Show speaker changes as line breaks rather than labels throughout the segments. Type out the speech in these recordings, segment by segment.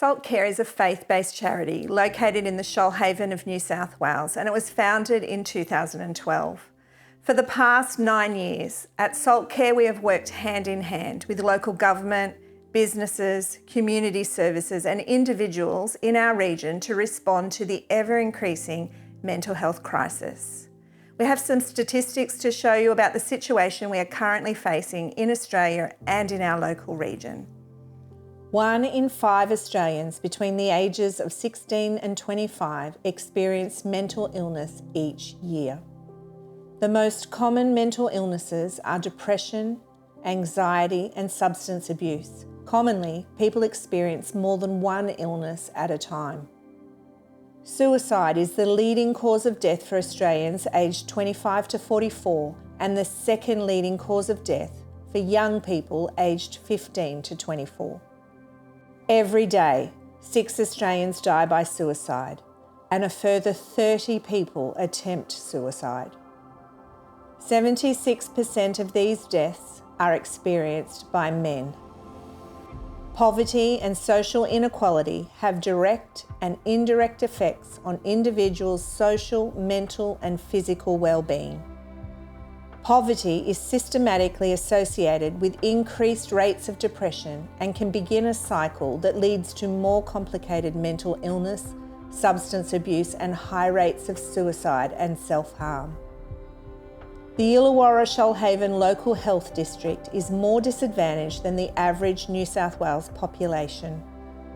SaltCare is a faith-based charity located in the Shoalhaven of New South Wales, and it was founded in 2012. For the past 9 years, at SaltCare we have worked hand in hand with local government, businesses, community services and individuals in our region to respond to the ever-increasing mental health crisis. We have some statistics to show you about the situation we are currently facing in Australia and in our local region. 1 in 5 Australians between the ages of 16 and 25 experience mental illness each year. The most common mental illnesses are depression, anxiety and substance abuse. Commonly, people experience more than one illness at a time. Suicide is the leading cause of death for Australians aged 25 to 44 and the second leading cause of death for young people aged 15 to 24. Every day, 6 Australians die by suicide and a further 30 people attempt suicide. 76% of these deaths are experienced by men. Poverty and social inequality have direct and indirect effects on individuals' social, mental and physical well-being. Poverty is systematically associated with increased rates of depression and can begin a cycle that leads to more complicated mental illness, substance abuse and high rates of suicide and self-harm. The Illawarra-Shoalhaven Local Health District is more disadvantaged than the average New South Wales population.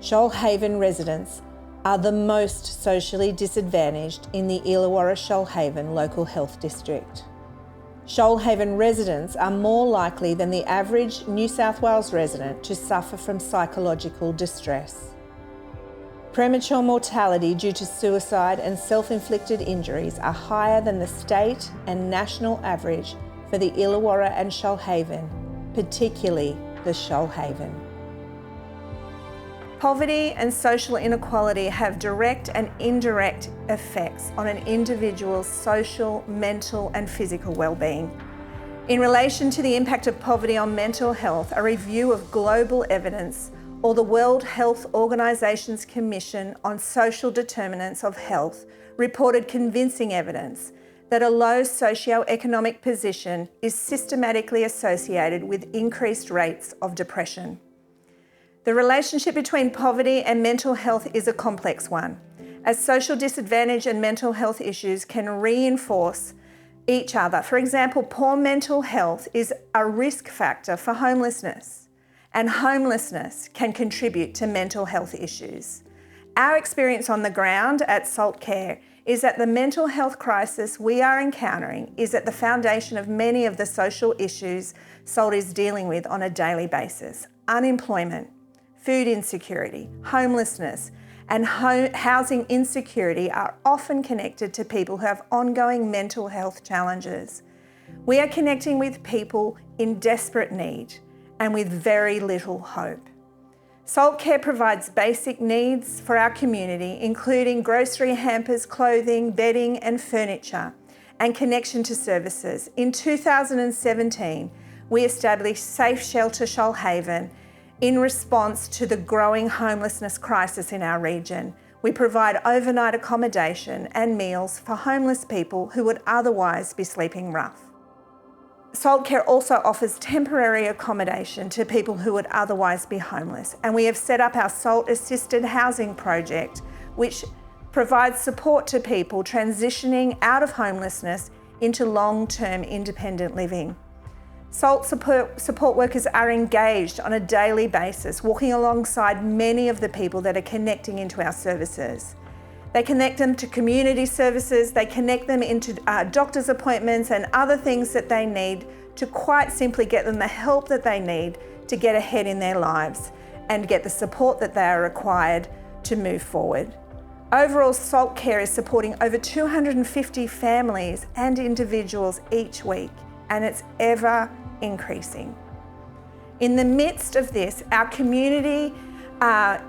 Shoalhaven residents are the most socially disadvantaged in the Illawarra-Shoalhaven Local Health District. Shoalhaven residents are more likely than the average New South Wales resident to suffer from psychological distress. Premature mortality due to suicide and self-inflicted injuries are higher than the state and national average for the Illawarra and Shoalhaven, particularly the Shoalhaven. Poverty and social inequality have direct and indirect effects on an individual's social, mental and physical well-being. In relation to the impact of poverty on mental health, a review of global evidence or the World Health Organization's Commission on Social Determinants of Health reported convincing evidence that a low socio-economic position is systematically associated with increased rates of depression. The relationship between poverty and mental health is a complex one, as social disadvantage and mental health issues can reinforce each other. For example, poor mental health is a risk factor for homelessness, and homelessness can contribute to mental health issues. Our experience on the ground at SaltCare is that the mental health crisis we are encountering is at the foundation of many of the social issues Salt is dealing with on a daily basis. Unemployment, food insecurity, homelessness, and housing insecurity are often connected to people who have ongoing mental health challenges. We are connecting with people in desperate need and with very little hope. SaltCare provides basic needs for our community, including grocery hampers, clothing, bedding and furniture, and connection to services. In 2017, we established Safe Shelter Shoalhaven in response to the growing homelessness crisis in our region. We provide overnight accommodation and meals for homeless people who would otherwise be sleeping rough. SaltCare also offers temporary accommodation to people who would otherwise be homeless, and we have set up our Salt Assisted Housing project, which provides support to people transitioning out of homelessness into long-term independent living. Salt support workers are engaged on a daily basis, walking alongside many of the people that are connecting into our services. They connect them to community services, they connect them into doctor's appointments and other things that they need to quite simply get them the help that they need to get ahead in their lives and get the support that they are required to move forward. Overall, SaltCare is supporting over 250 families and individuals each week, and it's ever increasing. In the midst of this, our community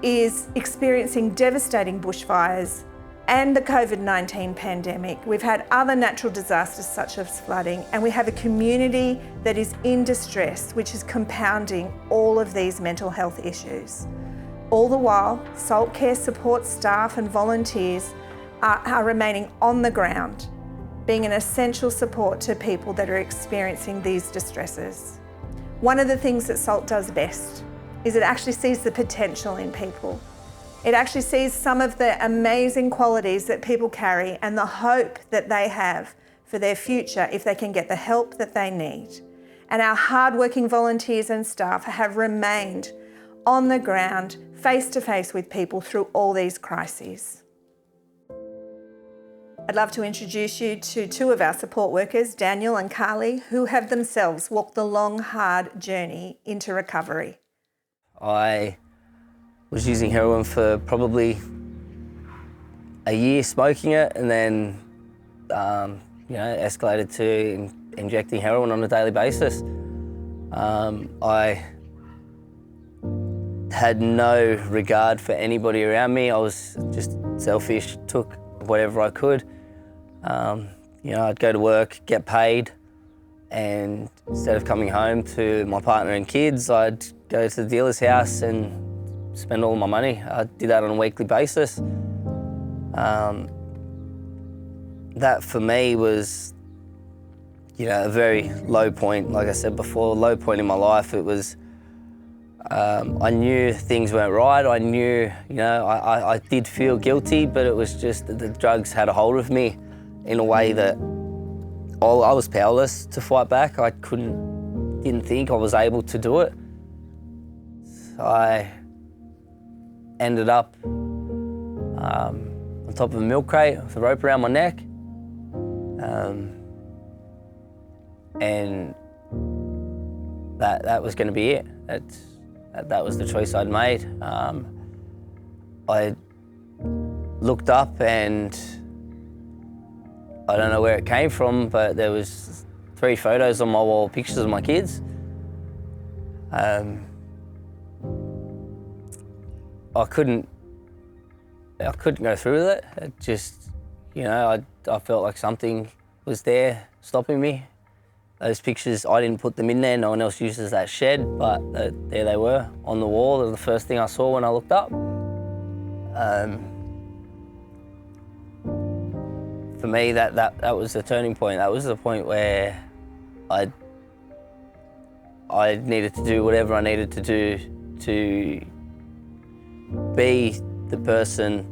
is experiencing devastating bushfires and the COVID-19 pandemic. We've had other natural disasters such as flooding, and we have a community that is in distress, which is compounding all of these mental health issues. All the while, SaltCare support staff and volunteers are remaining on the ground, being an essential support to people that are experiencing these distresses. One of the things that SALT does best is it actually sees the potential in people. It actually sees some of the amazing qualities that people carry and the hope that they have for their future if they can get the help that they need. And our hardworking volunteers and staff have remained on the ground, face to face with people through all these crises. I'd love to introduce you to two of our support workers, Daniel and Carly, who have themselves walked the long, hard journey into recovery.
I was using heroin for probably a year, smoking it, and then escalated to injecting heroin on a daily basis. I had no regard for anybody around me. I was just selfish, took whatever I could. I'd go to work, get paid, and instead of coming home to my partner and kids, I'd go to the dealer's house and spend all my money. I did that on a weekly basis. That for me was, a very low point. Like I said before, low point in my life. It was, I knew things weren't right. I knew, I did feel guilty, but it was just that the drugs had a hold of me in a way that I was powerless to fight back. I didn't think I was able to do it. I ended up on top of a milk crate with a rope around my neck. And that was going to be it. That was the choice I'd made. I looked up and I don't know where it came from, but there was 3 photos on my wall, pictures of my kids. I couldn't go through with it. It just, I felt like something was there stopping me. Those pictures, I didn't put them in there. No one else uses that shed, but there they were on the wall. They were the first thing I saw when I looked up. For me, that was the turning point. That was the point where I needed to do whatever I needed to do to be the person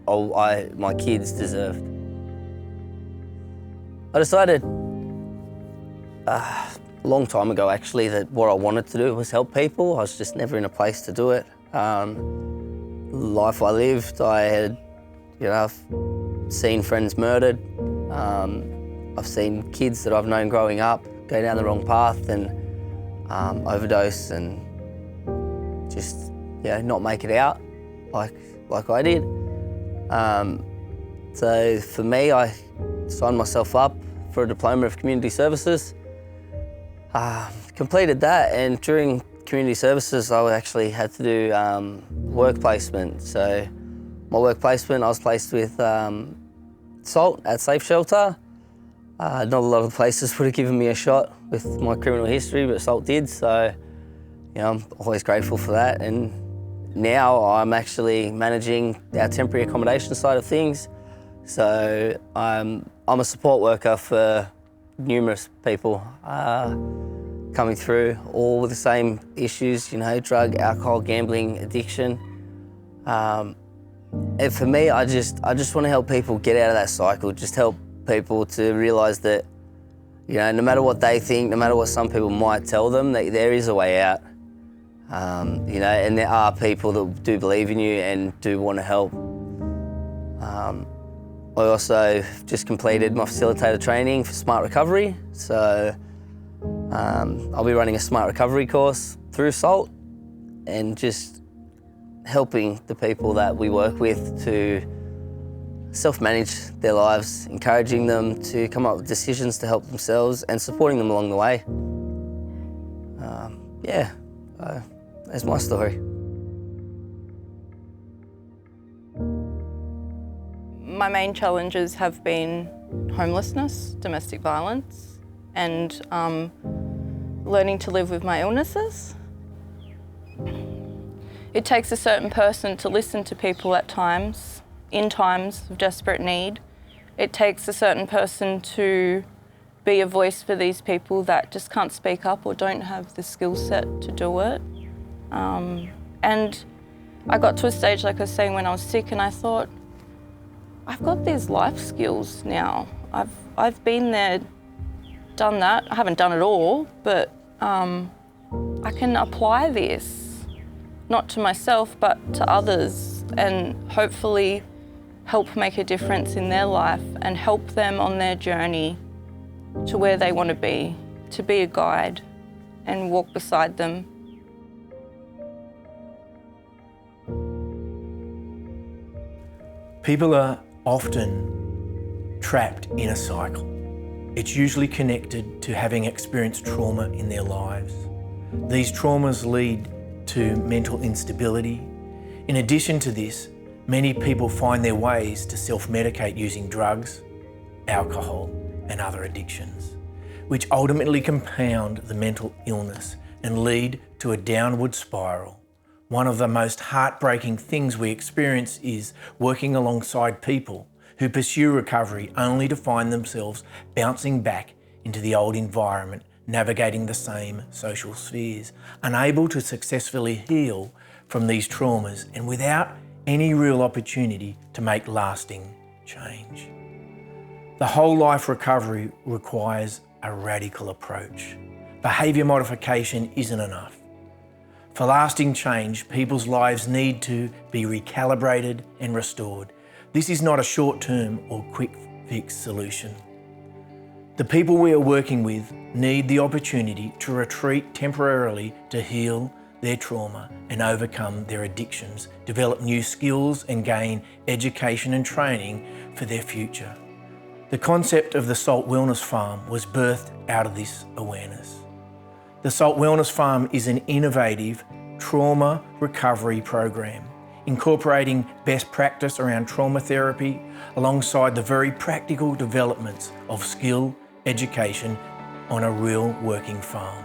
my kids deserved. I decided a long time ago, actually, that what I wanted to do was help people. I was just never in a place to do it. Life I lived, I had, I've seen friends murdered. I've seen kids that I've known growing up go down the wrong path and overdose and just, not make it out like I did. So for me, I signed myself up for a diploma of community services. Completed that, and during community services, I actually had to do work placement. So my work placement, I was placed with SALT at Safe Shelter. Not a lot of places would have given me a shot with my criminal history, but SALT did. So, I'm always grateful for that. And now I'm actually managing our temporary accommodation side of things. So I'm a support worker for numerous people coming through, all with the same issues, drug, alcohol, gambling, addiction. And for me, I just want to help people get out of that cycle, just help people to realise that, no matter what they think, no matter what some people might tell them, that there is a way out. And there are people that do believe in you and do want to help. I also just completed my facilitator training for Smart Recovery. So I'll be running a Smart Recovery course through SALT and just helping the people that we work with to self-manage their lives, encouraging them to come up with decisions to help themselves and supporting them along the way. That's my story.
My main challenges have been homelessness, domestic violence, and learning to live with my illnesses. It takes a certain person to listen to people at times, in times of desperate need. It takes a certain person to be a voice for these people that just can't speak up or don't have the skill set to do it. And I got to a stage, like I was saying, when I was sick, and I thought, I've got these life skills now. I've been there, done that. I haven't done it all, but I can apply this, not to myself, but to others, and hopefully help make a difference in their life and help them on their journey to where they want to be a guide and walk beside them.
People are often trapped in a cycle. It's usually connected to having experienced trauma in their lives. These traumas lead to mental instability. In addition to this, many people find their ways to self-medicate using drugs, alcohol, and other addictions, which ultimately compound the mental illness and lead to a downward spiral. One of the most heartbreaking things we experience is working alongside people who pursue recovery only to find themselves bouncing back into the old environment, navigating the same social spheres, unable to successfully heal from these traumas and without any real opportunity to make lasting change. The whole life recovery requires a radical approach. Behaviour modification isn't enough. For lasting change, people's lives need to be recalibrated and restored. This is not a short-term or quick fix solution. The people we are working with need the opportunity to retreat temporarily to heal their trauma and overcome their addictions, develop new skills and gain education and training for their future. The concept of the Salt Wellness Farm was birthed out of this awareness. The Salt Wellness Farm is an innovative trauma recovery program, incorporating best practice around trauma therapy alongside the very practical developments of skill education on a real working farm.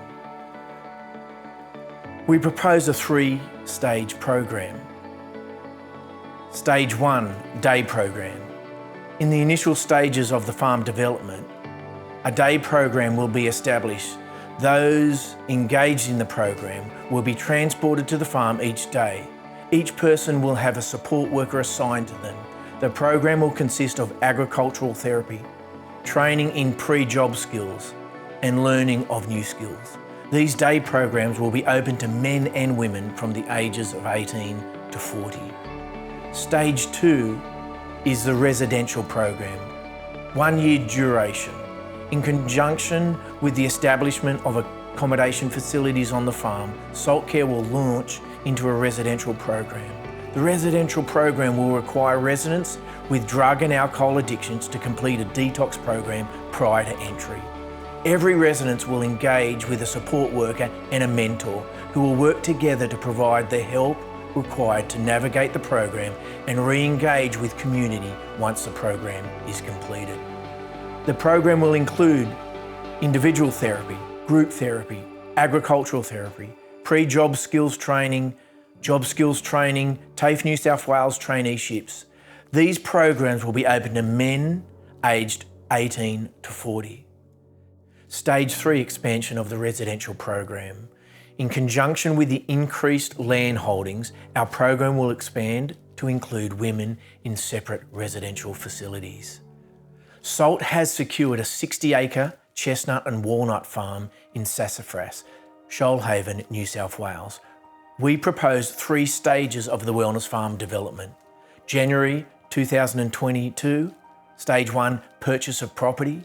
We propose a 3-stage program. Stage 1, day program. In the initial stages of the farm development, a day program will be established. Those engaged in the program will be transported to the farm each day. Each person will have a support worker assigned to them. The program will consist of agricultural therapy, training in pre-job skills, and learning of new skills. These day programs will be open to men and women from the ages of 18 to 40. Stage 2 is the residential program, 1-year duration. In conjunction with the establishment of accommodation facilities on the farm, SaltCare will launch into a residential program. The residential program will require residents with drug and alcohol addictions to complete a detox program prior to entry. Every resident will engage with a support worker and a mentor who will work together to provide the help required to navigate the program and re-engage with community once the program is completed. The program will include individual therapy, group therapy, agricultural therapy, pre-job skills training, job skills training, TAFE New South Wales traineeships. These programs will be open to men aged 18 to 40. Stage 3 expansion of the residential program. In conjunction with the increased land holdings, our program will expand to include women in separate residential facilities. Salt has secured a 60-acre chestnut and walnut farm in Sassafras, Shoalhaven, New South Wales. We propose 3 stages of the Wellness Farm development. January 2022, Stage 1, purchase of property,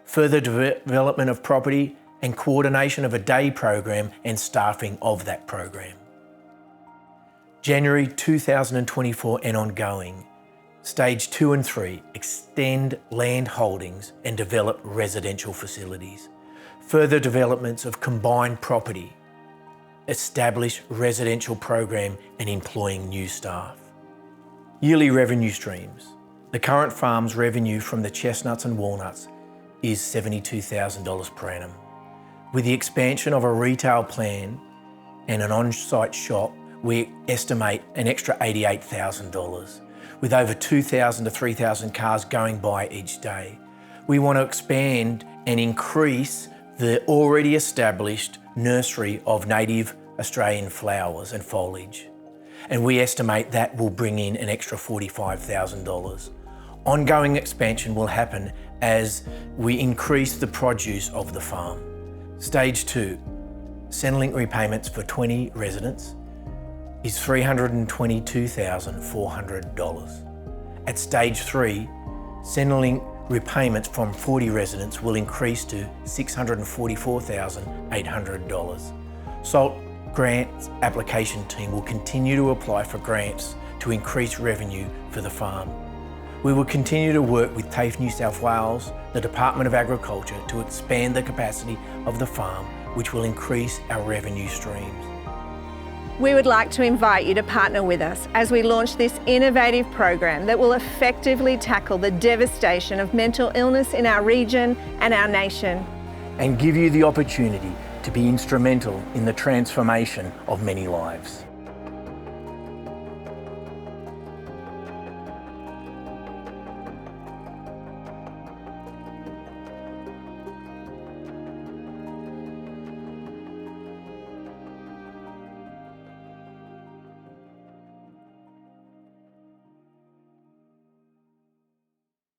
further development of property and coordination of a day program and staffing of that program. January 2024 and ongoing, Stage 2 and 3, extend land holdings and develop residential facilities. Further developments of combined property, establish residential program and employing new staff. Yearly revenue streams. The current farm's revenue from the chestnuts and walnuts is $72,000 per annum. With the expansion of a retail plan and an on-site shop, we estimate an extra $88,000, with over 2,000 to 3,000 cars going by each day. We want to expand and increase the already established nursery of native Australian flowers and foliage. And we estimate that will bring in an extra $45,000. Ongoing expansion will happen as we increase the produce of the farm. Stage 2, Centrelink repayments for 20 residents is $322,400. At stage 3, Centrelink repayments from 40 residents will increase to $644,800. SALT Grants application team will continue to apply for grants to increase revenue for the farm. We will continue to work with TAFE New South Wales, the Department of Agriculture, to expand the capacity of the farm, which will increase our revenue streams.
We would like to invite you to partner with us as we launch this innovative program that will effectively tackle the devastation of mental illness in our region and our nation.
And give you the opportunity to be instrumental in the transformation of many lives.